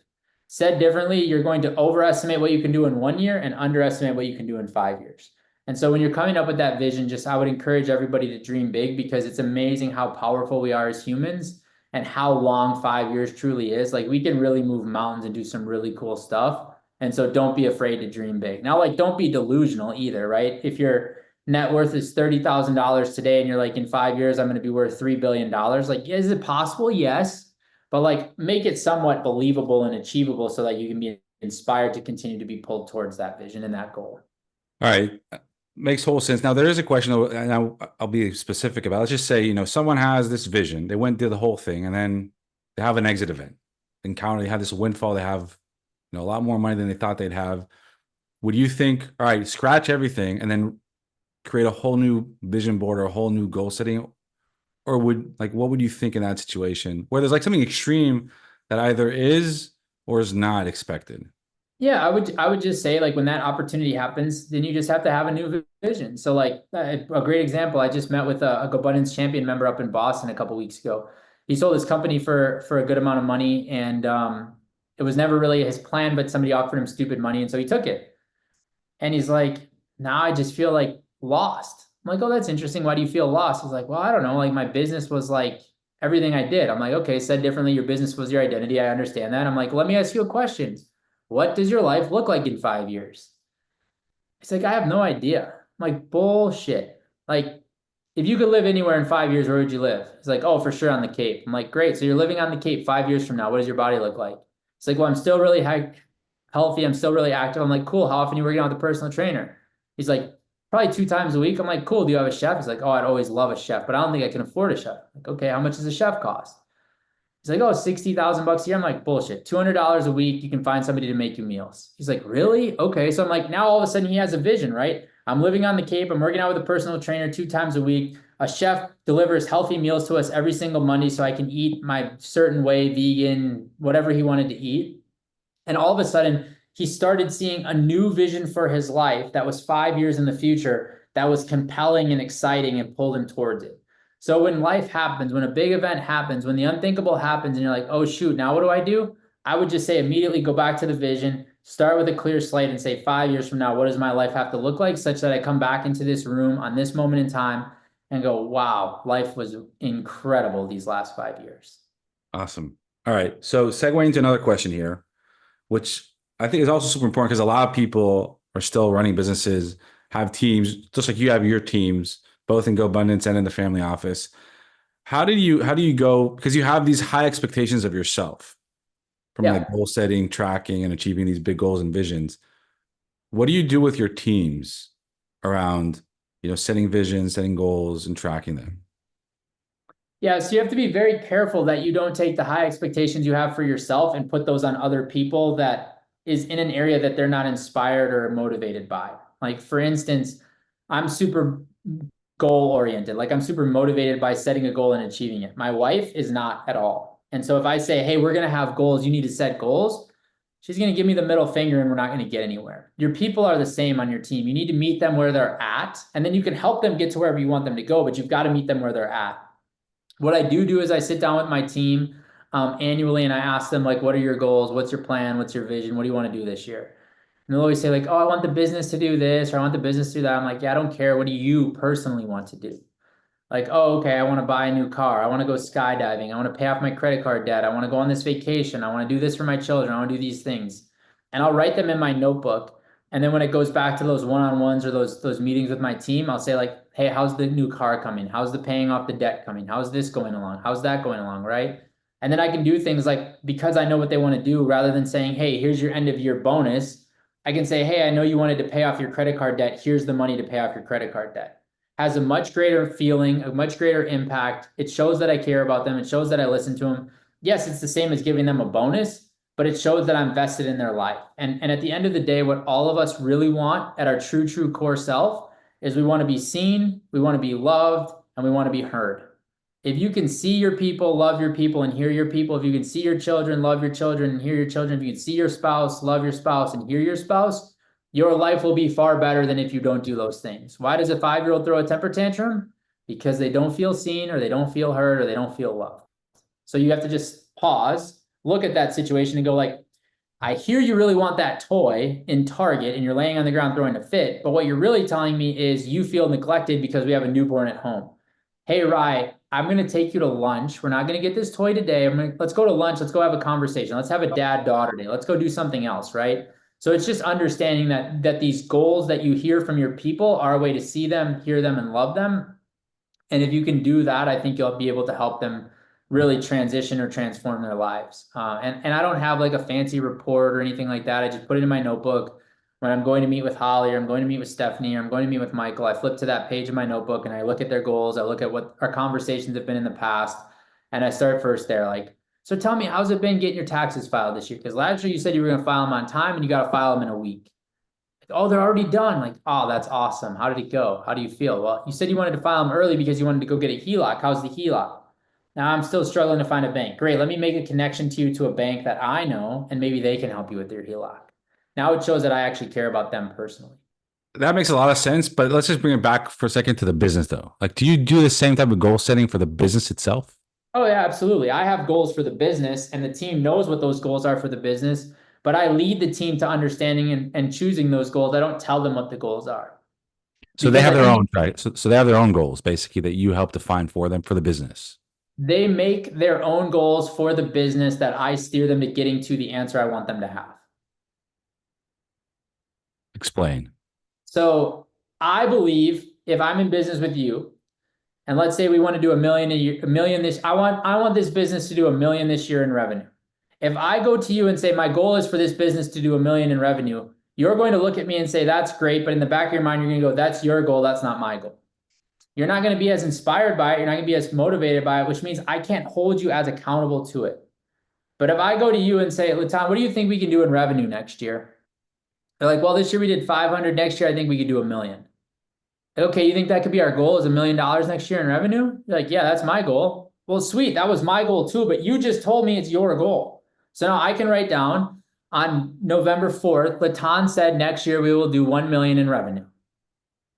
Said differently, you're going to overestimate what you can do in 1 year and underestimate what you can do in 5 years. And so when you're coming up with that vision, just I would encourage everybody to dream big, because it's amazing how powerful we are as humans and how long 5 years truly is. Like, we can really move mountains and do some really cool stuff. And so don't be afraid to dream big. Now, like, don't be delusional either, right? If you're net worth is $30,000 today, and you're like, in 5 years, I'm going to be worth $3 billion. Like, is it possible? Yes. But like, make it somewhat believable and achievable so that you can be inspired to continue to be pulled towards that vision and that goal. All right. Makes whole sense. Now there is a question, and I'll be specific about it. Let's just say, someone has this vision. They went did the whole thing, and then they have an exit event. They have this windfall. They have, a lot more money than they thought they'd have. Would you think, all right, scratch everything and then create a whole new vision board or a whole new goal setting? Or what would you think in that situation where there's like something extreme that either is or is not expected? Yeah, I would just say, like, when that opportunity happens, then you just have to have a new vision. So like, a great example, I just met with a GoBundance champion member up in Boston a couple weeks ago. He sold his company for a good amount of money, and it was never really his plan, but somebody offered him stupid money, and so he took it. And he's like, now I just feel like lost. I'm like, oh, that's interesting. Why do you feel lost? He's like, well, I don't know. Like, my business was like everything I did. I'm like, okay, said differently, your business was your identity. I understand that. I'm like, let me ask you a question. What does your life look like in 5 years? He's like, I have no idea. I'm like, bullshit. Like, if you could live anywhere in 5 years, where would you live? He's like, oh, for sure on the Cape. I'm like, great. So you're living on the Cape 5 years from now. What does your body look like? He's like, well, I'm still really healthy. I'm still really active. I'm like, cool. How often are you working out with a personal trainer? He's like, probably 2 times a week. I'm like, cool. Do you have a chef? He's like, oh, I'd always love a chef, but I don't think I can afford a chef. I'm like, okay, how much does a chef cost? He's like, oh, 60,000 bucks a year. I'm like, bullshit. $200 a week. You can find somebody to make you meals. He's like, really? Okay. So I'm like, now all of a sudden he has a vision, right? I'm living on the Cape. I'm working out with a personal trainer 2 times a week. A chef delivers healthy meals to us every single Monday so I can eat my certain way, vegan, whatever he wanted to eat. And all of a sudden, he started seeing a new vision for his life that was 5 years in the future, that was compelling and exciting, and pulled him towards it. So when life happens, when a big event happens, when the unthinkable happens, and you're like, oh, shoot, now what do I do? I would just say immediately go back to the vision, start with a clear slate, and say, 5 years from now, what does my life have to look like, such that I come back into this room on this moment in time and go, wow, life was incredible these last 5 years. Awesome. All right. So segueing to another question here, which I think is also super important because a lot of people are still running businesses, have teams, just like you have your teams, both in GoBundance and in the family office. How do you go, because you have these high expectations of yourself from like Yeah. goal setting, tracking, and achieving these big goals and visions. What do you do with your teams around, setting visions, setting goals, and tracking them? Yeah, so you have to be very careful that you don't take the high expectations you have for yourself and put those on other people that is in an area that they're not inspired or motivated by. Like, for instance, I'm super goal oriented. Like, I'm super motivated by setting a goal and achieving it. My wife is not at all. And so if I say, hey, we're going to have goals, you need to set goals, she's going to give me the middle finger and we're not going to get anywhere. Your people are the same on your team. You need to meet them where they're at, and then you can help them get to wherever you want them to go, but you've got to meet them where they're at. What I do is I sit down with my team annually, and I ask them, like, what are your goals? What's your plan? What's your vision? What do you want to do this year? And they'll always say, like, oh, I want the business to do this, or I want the business to do that. I'm like, yeah, I don't care. What do you personally want to do? Like, oh, okay, I want to buy a new car. I want to go skydiving. I want to pay off my credit card debt. I want to go on this vacation. I want to do this for my children. I want to do these things. And I'll write them in my notebook. And then when it goes back to those one-on-ones or those meetings with my team, I'll say like, hey, how's the new car coming? How's the paying off the debt coming? How's this going along? How's that going along, right? And then I can do things like, because I know what they want to do, rather than saying, hey, here's your end of year bonus, I can say, hey, I know you wanted to pay off your credit card debt. Here's the money to pay off your credit card debt. Has a much greater feeling, a much greater impact. It shows that I care about them. It shows that I listen to them. Yes, it's the same as giving them a bonus, but it shows that I'm vested in their life. And at the end of the day, what all of us really want at our true core self is we want to be seen, we want to be loved, and we want to be heard. If you can see your people, love your people, and hear your people, if you can see your children, love your children, and hear your children, if you can see your spouse, love your spouse, and hear your spouse, your life will be far better than if you don't do those things. Why does a 5-year-old throw a temper tantrum? Because they don't feel seen, or they don't feel heard, or they don't feel loved. So you have to just pause, look at that situation and go like, I hear you really want that toy in Target and you're laying on the ground throwing a fit, but what you're really telling me is you feel neglected because we have a newborn at home. Hey, Rye, I'm going to take you to lunch. We're not going to get this toy today. Let's go to lunch. Let's go have a conversation. Let's have a dad-daughter day. Let's go do something else, right? So it's just understanding that these goals that you hear from your people are a way to see them, hear them, and love them. And if you can do that, I think you'll be able to help them really transition or transform their lives. And I don't have like a fancy report or anything like that. I just put it in my notebook. When I'm going to meet with Holly, or I'm going to meet with Stephanie, or I'm going to meet with Michael, I flip to that page in my notebook and I look at their goals. I look at what our conversations have been in the past. And I start first there, like, so tell me, how's it been getting your taxes filed this year? Because last year you said you were going to file them on time and you got to file them in a week. Like, oh, they're already done. Like, oh, that's awesome. How did it go? How do you feel? Well, you said you wanted to file them early because you wanted to go get a HELOC. How's the HELOC? Now I'm still struggling to find a bank. Great. Let me make a connection to you to a bank that I know, and maybe they can help you with your HELOC. Now it shows that I actually care about them personally. That makes a lot of sense, but let's just bring it back for a second to the business though. Like, do you do the same type of goal setting for the business itself? Oh, yeah, absolutely. I have goals for the business, and the team knows what those goals are for the business, but I lead the team to understanding and choosing those goals. I don't tell them what the goals are. So they Because have I their think own, right? So they have their own goals basically that you help define for them for the business. they make their own goals for the business that I steer them to getting to the answer I want them to have. Explain. So I believe if I'm in business with you, and let's say we want to do a million this, I want this business to do 1 million this year in revenue. If I go to you and say my goal is for this business to do 1 million in revenue, you're going to look at me and say that's great, but in the back of your mind you're going to go, that's your goal, that's not my goal. You're not going to be as inspired by it, you're not going to be as motivated by it, which means I can't hold you as accountable to it. But if I go to you and say, Latan, what do you think we can do in revenue next year? They're like, well, this year we did 500. Next year, I think we could do 1 million. Okay, you think that could be our goal is $1 million next year in revenue? You're like, yeah, that's my goal. Well, sweet. That was my goal too, but you just told me it's your goal. So now I can write down on November 4th, Latan said next year we will do 1 million in revenue.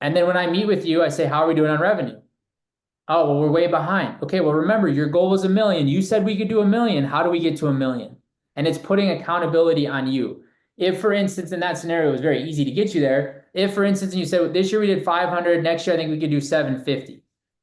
And then when I meet with you, I say, how are we doing on revenue? Oh, well, we're way behind. Okay, well, remember, your goal was 1 million. You said we could do 1 million. How do we get to 1 million? And it's putting accountability on you. If, for instance, in that scenario, it was very easy to get you there. If, for instance, you said, this year we did 500, next year I think we could do 750.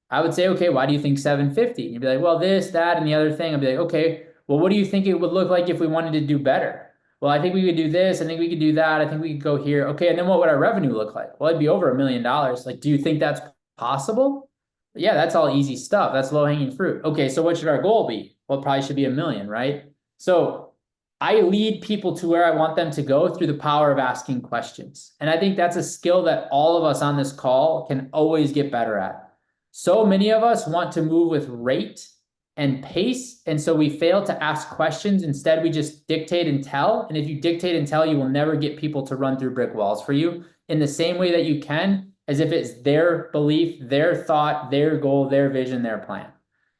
I would say, okay, why do you think 750? And you'd be like, well, this, that, and the other thing. I'd be like, okay, well, what do you think it would look like if we wanted to do better? Well, I think we could do this. I think we could do that. I think we could go here. Okay, and then what would our revenue look like? Well, it'd be over $1 million. Like, do you think that's possible? Yeah, that's all easy stuff. That's low-hanging fruit. Okay, so what should our goal be? Well, it probably should be 1 million, right? So I lead people to where I want them to go through the power of asking questions. And I think that's a skill that all of us on this call can always get better at. So many of us want to move with rate and pace, and so we fail to ask questions. Instead, we just dictate and tell. And if you dictate and tell, you will never get people to run through brick walls for you in the same way that you can, as if it's their belief, their thought, their goal, their vision, their plan.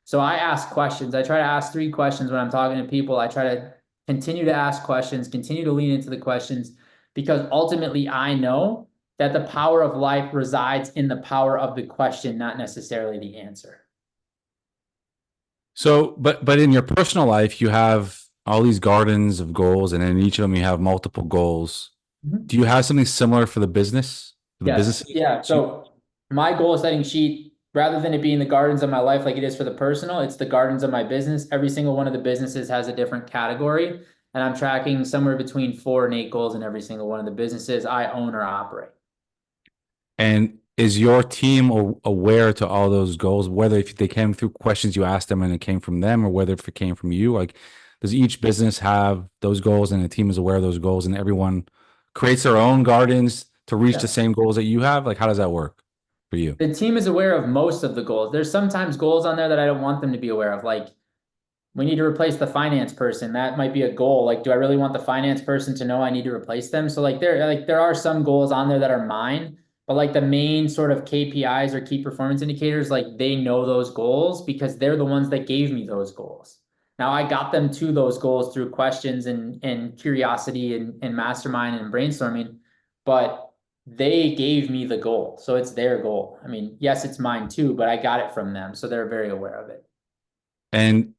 So I ask questions. I try to ask 3 questions when I'm talking to people. I try to continue to ask questions, continue to lean into the questions, because ultimately I know that the power of life resides in the power of the question, not necessarily the answer. So, but in your personal life, you have all these gardens of goals, and in each of them, you have multiple goals. Mhm. Do you have something similar for the business? For the Yes. business? Yeah. So my goal setting sheet rather than it being the gardens of my life like it is for the personal, it's the gardens of my business. Every single one of the businesses has a different category, and I'm tracking somewhere between 4 and 8 goals in every single one of the businesses I own or operate. And is your team aware to all those goals, whether if they came through questions you asked them and it came from them, or whether if it came from you? Like, does each business have those goals and the team is aware of those goals and everyone creates their own gardens to reach the Yeah. same goals that you have? Like, how does that work for you? The team is aware of most of the goals. There's sometimes goals on there that I don't want them to be aware of. Like, we need to replace the finance person. That might be a goal. Like, do I really want the finance person to know I need to replace them? So there are some goals on there that are mine, but like the main sort of KPIs or key performance indicators, like they know those goals because they're the ones that gave me those goals. Now I got them to those goals through questions and curiosity and mastermind and brainstorming, but they gave me the goal. So it's their goal. I mean, yes, it's mine too, but I got it from them. So they're very aware of it. And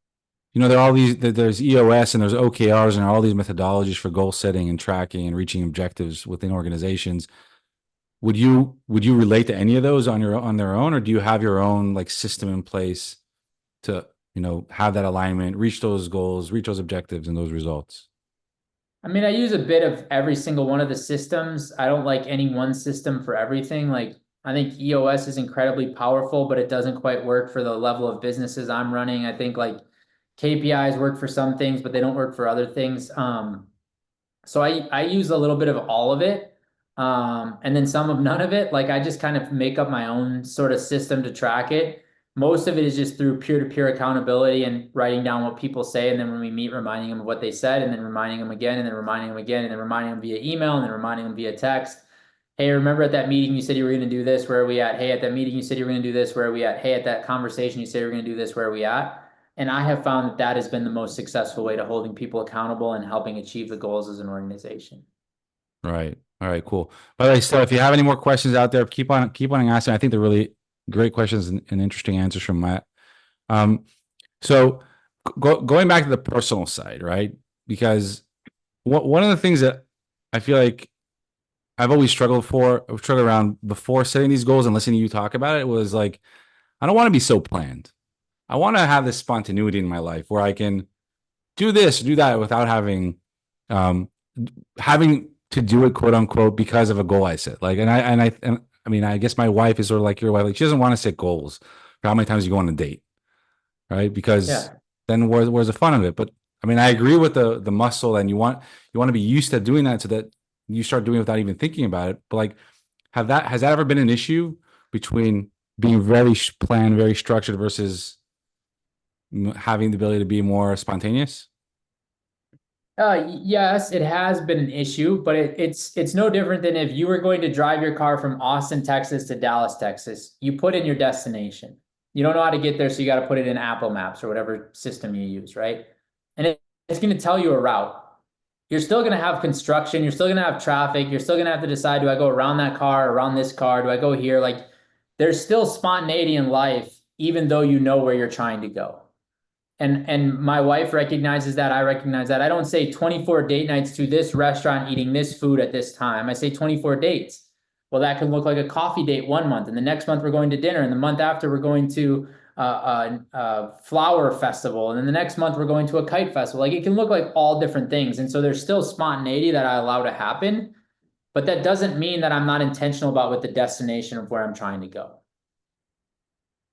there are all these, there's EOS and there's OKRs and all these methodologies for goal setting and tracking and reaching objectives within organizations. Would you relate to any of those on their own, or do you have your own like system in place to, have that alignment, reach those goals, reach those objectives and those results? I mean, I use a bit of every single one of the systems. I don't like any one system for everything. Like, I think EOS is incredibly powerful, but it doesn't quite work for the level of businesses I'm running. I think like KPIs work for some things, but they don't work for other things. So I use a little bit of all of it. And then some of none of it. Like I just kind of make up my own sort of system to track it. Most of it is just through peer-to-peer accountability and writing down what people say. And then when we meet, reminding them of what they said, and then reminding them again, and then reminding them again, and then reminding them via email, and then reminding them via text. Hey, remember at that meeting you said you were going to do this, where are we at? Hey, at that meeting you said you were going to do this, where are we at? Hey, at that conversation you said you were going to do this, where are we at? And I have found that that has been the most successful way to holding people accountable and helping achieve the goals as an organization. Right. All right, cool. By the way, so if you have any more questions out there, keep on asking. I think they're really great questions and interesting answers from Matt. So going back to the personal side, right? Because one of the things that I feel like I've always struggled around before setting these goals and listening to you talk about it was like, I don't want to be so planned. I want to have this spontaneity in my life where I can do this, do that without um, having to do it, quote unquote, because of a goal I set. Like, and I mean, I guess my wife is sort of like your wife. Like, she doesn't want to set goals for how many times you go on a date, right? Because Yeah. then where's the fun of it? But I mean, I agree with the muscle, and you want to be used to doing that so that you start doing it without even thinking about it. But like, has that ever been an issue between being very planned, very structured versus having the ability to be more spontaneous? Yes, it has been an issue, but it's no different than if you were going to drive your car from Austin, Texas to Dallas, Texas. You put in your destination. You don't know how to get there, so you got to put it in Apple Maps or whatever system you use, right? And it's going to tell you a route. You're still going to have construction. You're still going to have traffic. You're still going to have to decide, do I go around that car, around this car? Do I go here? Like, there's still spontaneity in life, even though you know where you're trying to go. And my wife recognizes that. I recognize that. I don't say 24 date nights to this restaurant eating this food at this time. I say 24 dates. Well, that can look like a coffee date one month, and the next month we're going to dinner, and the month after we're going to a flower festival, and then the next month we're going to a kite festival. Like, it can look like all different things, and so there's still spontaneity that I allow to happen, but that doesn't mean that I'm not intentional about what the destination of where I'm trying to go.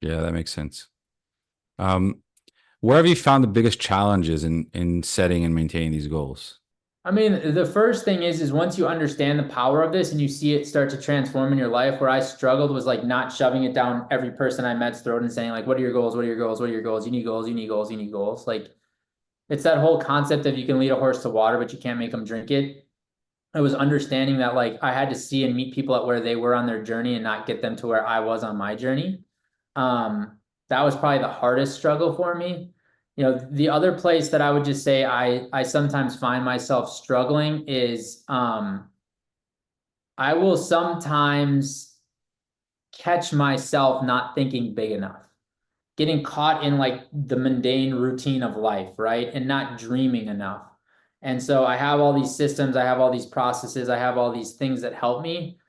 Yeah, that makes sense. Um, where have you found the biggest challenges in setting and maintaining these goals? I mean, the first thing is once you understand the power of this and you see it start to transform in your life, where I struggled was like not shoving it down every person I met's throat and saying like, what are your goals? What are your goals? What are your goals? You need goals, you need goals, you need goals. Like, it's that whole concept of you can lead a horse to water, but you can't make them drink it. I was understanding that like I had to see and meet people at where they were on their journey and not get them to where I was on my journey. That was probably the hardest struggle for me. You know, the other place that I would just say I sometimes find myself struggling is I will sometimes catch myself not thinking big enough, getting caught in like the mundane routine of life, right? And not dreaming enough. And so I have all these systems, I have all these processes, I have all these things that help me.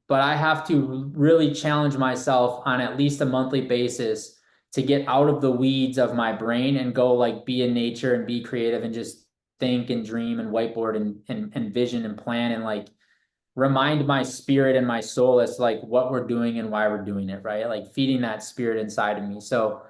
but I have to really challenge myself on at least a monthly basis to get out of the weeds of my brain and go like be in nature and be creative and just think and dream and whiteboard and vision and plan and like remind my spirit and my soul as to like what we're doing and why we're doing it, right? Like feeding that spirit inside of me. So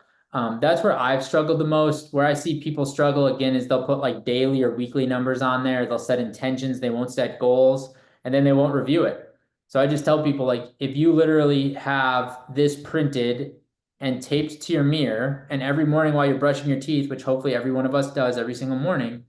that's where I've struggled the most. Where I see people struggle again is they'll put like daily or weekly numbers on there. They'll set intentions, they won't set goals, and then they won't review it. So I just tell people like if you literally have this printed and taped to your mirror, and every morning while you're brushing your teeth, which hopefully every one of us does every single morning,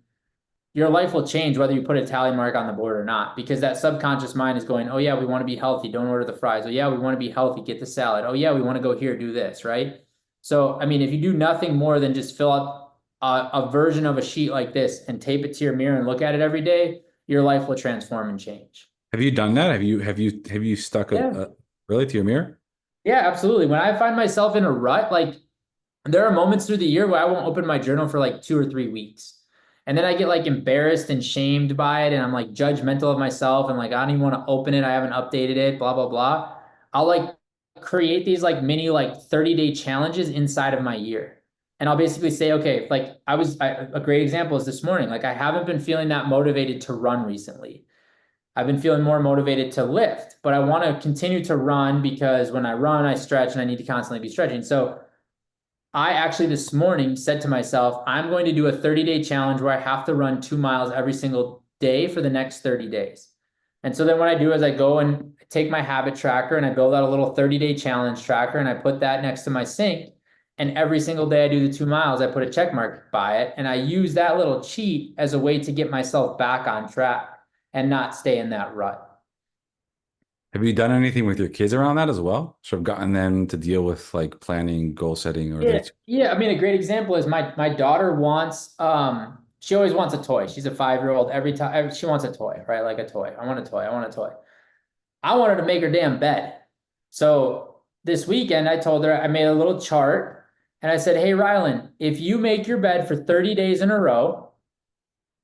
your life will change whether you put a tally mark on the board or not, because that subconscious mind is going, oh yeah, we want to be healthy, don't order the fries. Oh yeah, we want to be healthy, get the salad. Oh yeah, we want to go here, do this, right? So, I mean, if you do nothing more than just fill out a version of a sheet like this and tape it to your mirror and look at it every day, your life will transform and change. Have you done that? Have you stuck Yeah. a really to your mirror? Yeah, absolutely. When I find myself in a rut, like there are moments through the year where I won't open my journal for like 2 or 3 weeks. And then I get like embarrassed and shamed by it. And I'm like judgmental of myself. And like, I don't even want to open it. I haven't updated it, blah, blah, blah. I'll like create these like mini like 30-day challenges inside of my year. And I'll basically say, okay, like a great example is this morning. Like I haven't been feeling that motivated to run recently. I've been feeling more motivated to lift, but I want to continue to run because when I run, I stretch and I need to constantly be stretching. So I actually this morning said to myself, I'm going to do a 30-day challenge where I have to run 2 miles every single day for the next 30 days. And so then what I do is I go and take my habit tracker and I build out a little 30-day challenge tracker and I put that next to my sink. And every single day I do the 2 miles, I put a check mark by it. And I use that little cheat as a way to get myself back on track and not stay in that rut. Have you done anything with your kids around that as well? Sort of gotten them to deal with like planning, goal setting, or Yeah, they? yeah. I mean, a great example is my daughter wants she always wants a toy. She's a 5-year-old. Every time she wants a toy, right? Like a toy. I want a toy. I want a toy. I wanted to make her damn bed. So this weekend I told her I made a little chart and I said, "Hey Rylan, if you make your bed for 30 days in a row,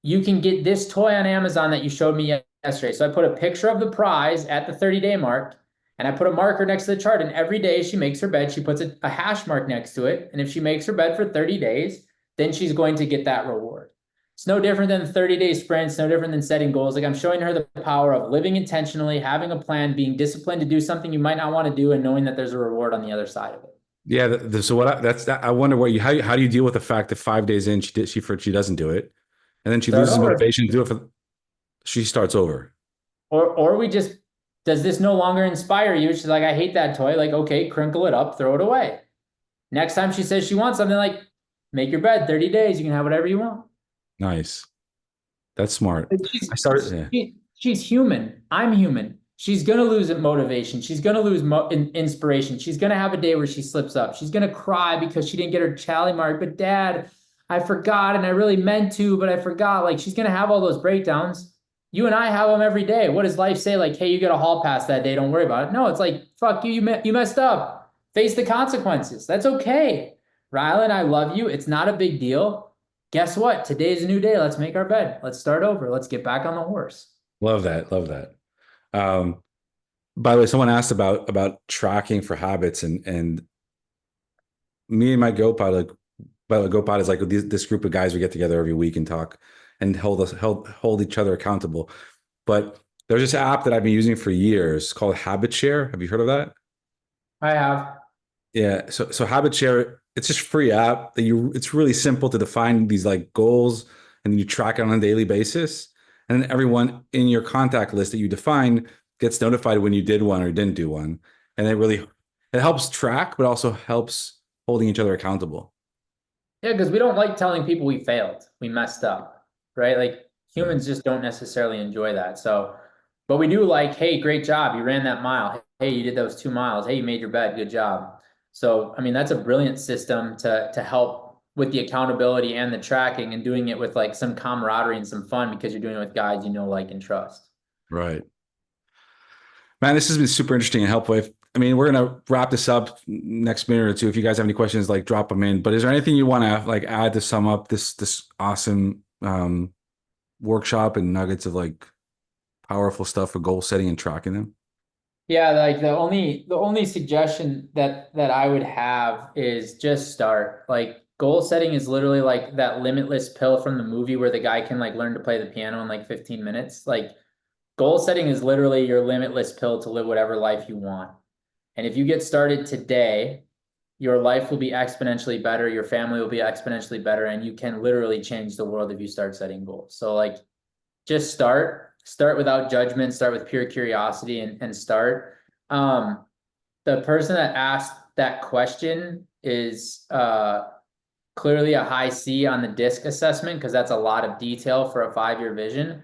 you can get this toy on Amazon that you showed me yesterday." So I put a picture of the prize at the 30-day mark and I put a marker next to the chart. And every day she makes her bed, she puts a hash mark next to it. And if she makes her bed for 30 days, then she's going to get that reward. It's no different than 30-day sprints, no different than setting goals. Like I'm showing her the power of living intentionally, having a plan, being disciplined to do something you might not want to do, and knowing that there's a reward on the other side of it. Yeah. So what that's that. I wonder what you how do you deal with the fact that 5 days in she doesn't do it, and then she Start loses over. motivation to do it she starts over. Or we just, does this no longer inspire you? She's like, I hate that toy. Like, okay, crinkle it up, throw it away. Next time she says she wants something, like, make your bed, 30 days, you can have whatever you want. Nice. That's smart. Like, I started. Yeah. she's human. I'm human. She's gonna lose motivation. She's gonna lose inspiration. She's gonna have a day where she slips up. She's gonna cry because she didn't get her tally mark. But Dad, I forgot, and I really meant to, but I forgot. Like she's gonna have all those breakdowns. You and I have them every day. What does life say? Like, hey, you get a hall pass that day. Don't worry about it. No, it's like, fuck you. You messed up. Face the consequences. That's okay. Rylan, I love you. It's not a big deal. Guess what? Today's a new day. Let's make our bed. Let's start over. Let's get back on the horse. Love that. Love that. Um, by the way, someone asked about tracking for habits, and me and my GoPod, like, by the way, GoPod is like this group of guys we get together every week and talk and hold each other accountable. But there's this app that I've been using for years called Habit Share. Have you heard of that? I have. Yeah. So Habit Share, it's just a free app that it's really simple to define these like goals, and then you track it on a daily basis. And then everyone in your contact list that you define gets notified when you did one or didn't do one. And it helps track, but also helps holding each other accountable. Yeah, because we don't like telling people we failed, we messed up, right? Like Yeah. humans just don't necessarily enjoy that. So, but we do like, hey, great job. You ran that mile. Hey, you did those 2 miles. Hey, you made your bed. Good job. So, I mean, that's a brilliant system to help with the accountability and the tracking, and doing it with like some camaraderie and some fun because you're doing it with guys you know, like, and trust. Right. Man, this has been super interesting and helpful. I mean, we're gonna wrap this up next minute or two. If you guys have any questions, like drop them in. But is there anything you want to like add to sum up this awesome workshop and nuggets of like powerful stuff for goal setting and tracking them? Yeah, like the only suggestion that I would have is just start. Like goal setting is literally like that limitless pill from the movie where the guy can like learn to play the piano in like 15 minutes. Like goal setting is literally your limitless pill to live whatever life you want. And if you get started today, your life will be exponentially better, your family will be exponentially better, and you can literally change the world if you start setting goals. So like just start without judgment, start with pure curiosity and start. The person that asked that question is clearly a high C on the DISC assessment because that's a lot of detail for a 5-year vision.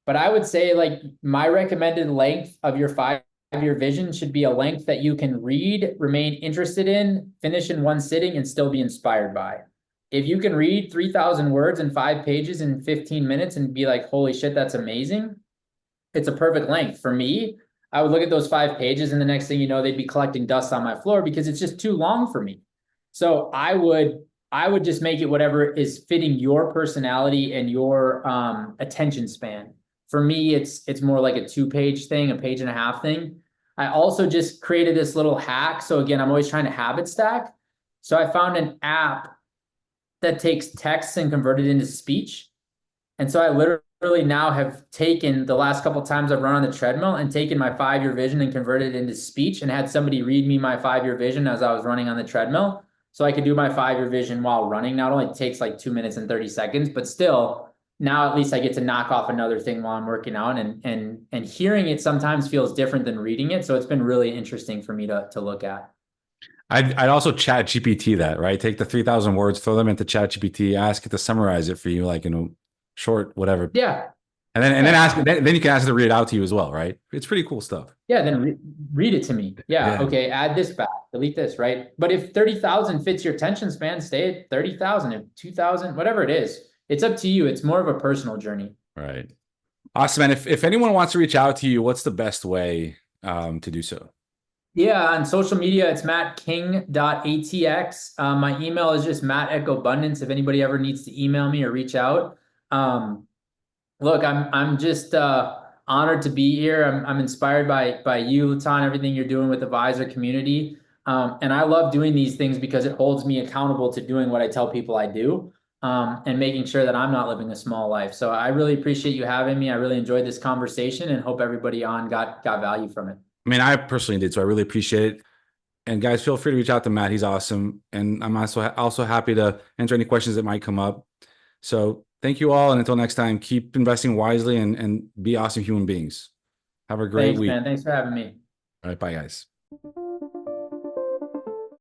But I would say like my recommended length of your 5-year vision should be a length that you can read, remain interested in, finish in one sitting, and still be inspired by. If you can read 3,000 words in 5 pages in 15 minutes and be like, holy shit, that's amazing, it's a perfect length. For me, I would look at those 5 pages and the next thing you know, they'd be collecting dust on my floor because it's just too long for me. So I would just make it whatever is fitting your personality and your attention span. For me, it's more like a 2-page thing, a page and a half thing. I also just created this little hack. So again, I'm always trying to habit stack. So I found an app that takes text and convert it into speech. And so I literally now have taken the last couple of times I've run on the treadmill and taken my 5-year vision and converted it into speech and had somebody read me my 5-year vision as I was running on the treadmill. So I could do my 5-year vision while running. Not only takes like 2 minutes and 30 seconds, but still now at least I get to knock off another thing while I'm working out, and hearing it sometimes feels different than reading it. So it's been really interesting for me to look at. I'd also chat GPT that, right? Take the 3,000 words, throw them into chat GPT, ask it to summarize it for you, like, short, whatever. Yeah. And then then you can ask it to read it out to you as well, right? It's pretty cool stuff. Yeah, then read it to me. Yeah, Yeah. okay, add this back, delete this, right? But if 30,000 fits your attention span, stay at 30,000. If 2,000, whatever it is, it's up to you. It's more of a personal journey. Right. Awesome. And if anyone wants to reach out to you, what's the best way to do so? Yeah, on social media, it's mattking.atx. My email is just matt@abundance if anybody ever needs to email me or reach out. Look, I'm just honored to be here. I'm inspired by you, Latan, everything you're doing with the Vyzer community. And I love doing these things because it holds me accountable to doing what I tell people I do, and making sure that I'm not living a small life. So I really appreciate you having me. I really enjoyed this conversation and hope everybody on got value from it. I mean, I personally did, so I really appreciate it. And guys, feel free to reach out to Matt. He's awesome. And I'm also happy to answer any questions that might come up. So thank you all. And until next time, keep investing wisely and be awesome human beings. Have a great Thanks, week. man. Thanks for having me. All right. Bye, guys.